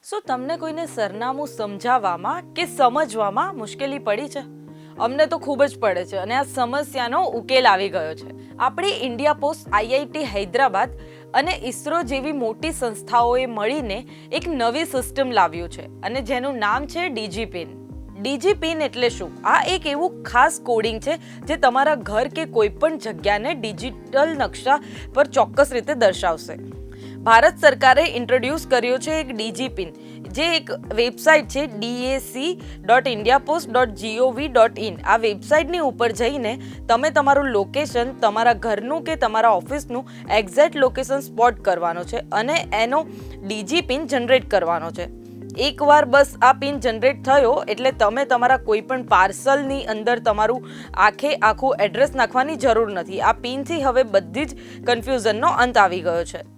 શું તમને કોઈને સરનામું સમજાવવામાં કે સમજવામાં મુશ્કેલી પડી છે? અમને તો ખૂબ જ પડે છે અને આ સમસ્યાનો ઉકેલ આવી ગયો છે. આપણી ઇન્ડિયા પોસ્ટ, IIT હૈદરાબાદ અને ઇસરો જેવી મોટી સંસ્થાઓએ મળીને એક નવી સિસ્ટમ લાવ્યું છે અને જેનું નામ છે ડીજીપિન. ડીજીપિન એટલે શું? આ એક એવું ખાસ કોડિંગ છે જે તમારા ઘર કે કોઈ પણ જગ્યાને ડિજિટલ નકશા પર ચોક્કસ રીતે દર્શાવશે. ભારત સરકારે ઇન્ટ્રોડ્યુસ કર્યો છે એક ડીજીપિન, જે એક વેબસાઇટ છે dac.indiapost.gov.in. આ વેબસાઇટની ઉપર જઈને તમે તમારું લોકેશન, તમારા ઘરનું કે તમારા ઓફિસનું એક્ઝેક્ટ લોકેશન સ્પોટ કરવાનો છે અને એનો ડીજીપિન જનરેટ કરવાનો છે. એકવાર બસ આ પિન જનરેટ થયો એટલે તમે તમારા કોઈ પણ પાર્સલની અંદર તમારું આખું એડ્રેસ નાખવાની જરૂર નથી. આ પિનથી હવે બધી જ કન્ફ્યુઝનનો અંત આવી ગયો છે.